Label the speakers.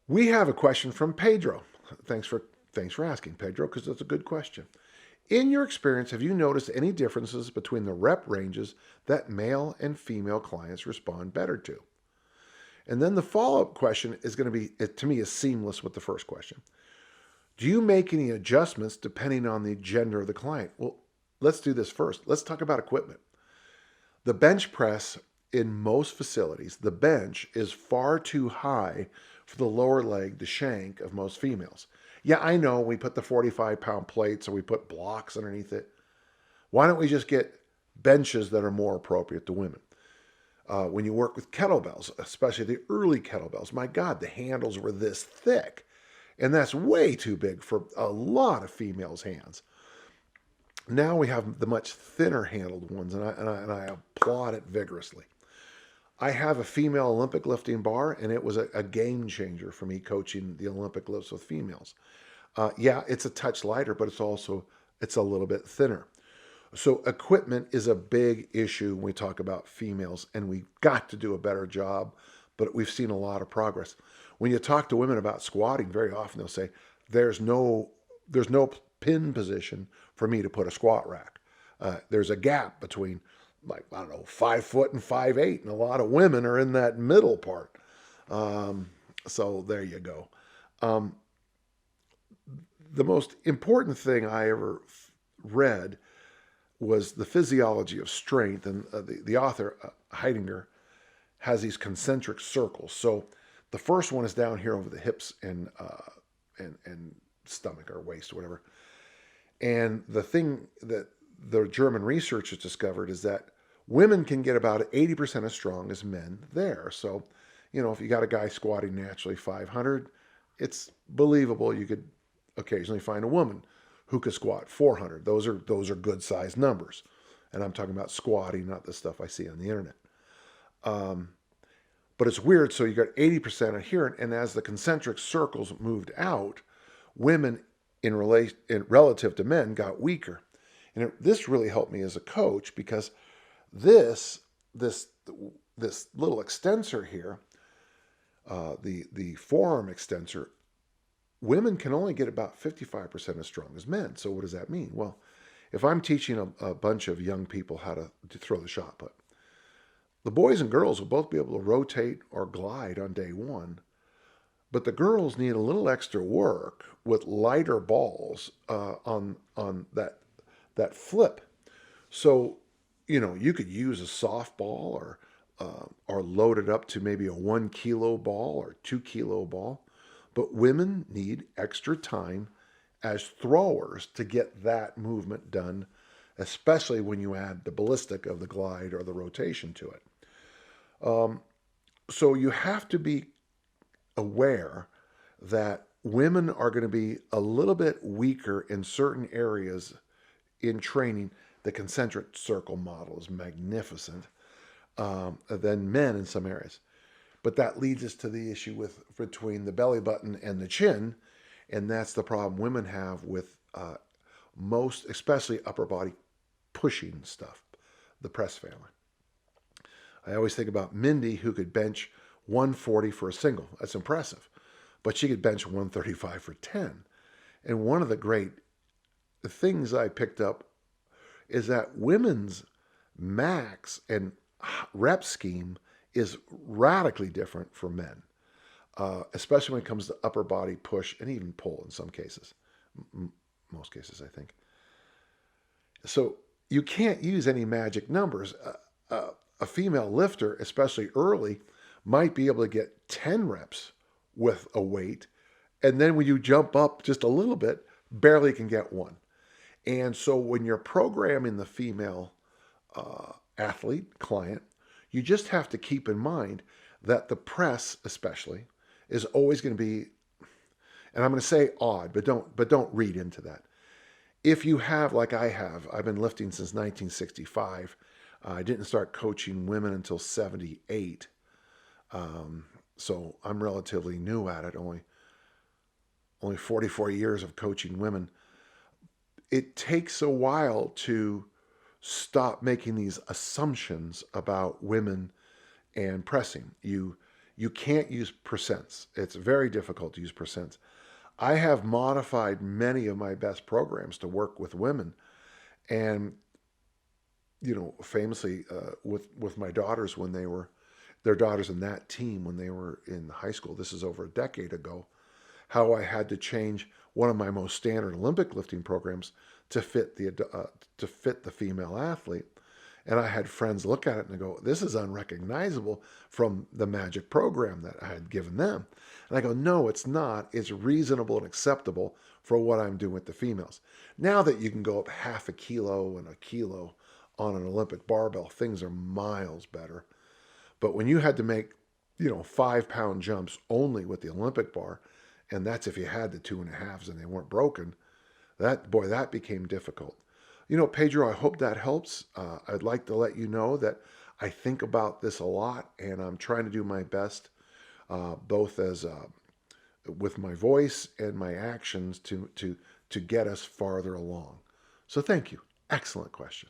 Speaker 1: We have a question from Pedro. Thanks for asking, Pedro, because that's a good question. In your experience, have you noticed any differences between the rep ranges that male and female clients respond better to? And then the follow-up question is going to be, to me, is seamless with the first question. Do you make any adjustments depending on the gender of the client? Well, let's do this first. Let's talk about equipment. The bench press in most facilities, the bench is far too high for the lower leg, the shank of most females. Yeah, I know we put the 45-pound plates or we put blocks underneath it. Why don't we just get benches that are more appropriate to women? When you work with kettlebells, especially the early kettlebells, my God, the handles were this thick. And that's way too big for a lot of females' hands. Now we have the much thinner handled ones, and I applaud it vigorously. I have a female Olympic lifting bar, and it was a game changer for me coaching the Olympic lifts with females. Yeah, it's a touch lighter, but it's a little bit thinner. So equipment is a big issue when we talk about females, and we've got to do a better job, but we've seen a lot of progress. When you talk to women about squatting, very often they'll say, there's no pin position for me to put a squat rack. There's a gap between, like, I don't know, 5 foot and 5'8", and a lot of women are in that middle part. So there you go. The most important thing I ever read was the physiology of strength, and the author Heidegger has these concentric circles. So the first one is down here over the hips and stomach or waist or whatever. And the thing that the German researchers discovered is that women can get about 80% as strong as men there. So, if you got a guy squatting naturally 500, it's believable you could occasionally find a woman who could squat 400. Those are good sized numbers. And I'm talking about squatting, not the stuff I see on the internet. But it's weird. So you got 80% adherent, and as the concentric circles moved out, women relative to men got weaker. And this really helped me as a coach, because this little extensor here, the forearm extensor, women can only get about 55% as strong as men. So what does that mean? Well, if I'm teaching a bunch of young people how to throw the shot put, the boys and girls will both be able to rotate or glide on day one, but the girls need a little extra work with lighter balls on that flip. So, you could use a softball or load it up to maybe a 1 kilo ball or 2 kilo ball. But women need extra time as throwers to get that movement done, especially when you add the ballistic of the glide or the rotation to it. So you have to be aware that women are going to be a little bit weaker in certain areas in training. The concentric circle model is magnificent than men in some areas. But that leads us to the issue between the belly button and the chin, and that's the problem women have with most, especially upper body pushing stuff, the press family. I always think about Mindy, who could bench 140 for a single. That's impressive. But she could bench 135 for 10. And one of the great things I picked up is that women's max and rep scheme is radically different for men, especially when it comes to upper body push and even pull in some cases, most cases, I think. So you can't use any magic numbers. A female lifter, especially early, might be able to get 10 reps with a weight, and then when you jump up just a little bit, barely can get one. And so when you're programming the female athlete, client, you just have to keep in mind that the press, especially, is always going to be, and I'm going to say odd, but don't read into that. If you have, like I have, I've been lifting since 1965. I didn't start coaching women until 78. So I'm relatively new at it, only 44 years of coaching women. It takes a while to stop making these assumptions about women and pressing. You can't use percents. It's very difficult to use percents. I have modified many of my best programs to work with women, and famously with my daughters when they were their daughters in that team when they were in high school. This is over a decade ago. How I had to change one of my most standard Olympic lifting programs to fit the female athlete. And I had friends look at it and go, "This is unrecognizable from the magic program that I had given them." And I go, "No, it's not. It's reasonable and acceptable for what I'm doing with the females." Now that you can go up half a kilo and a kilo on an Olympic barbell, things are miles better. But when you had to make, 5-pound jumps only with the Olympic bar, and that's if you had the 2.5s and they weren't broken, that became difficult. Pedro, I hope that helps. I'd like to let you know that I think about this a lot, and I'm trying to do my best, both as with my voice and my actions to get us farther along. So thank you. Excellent question.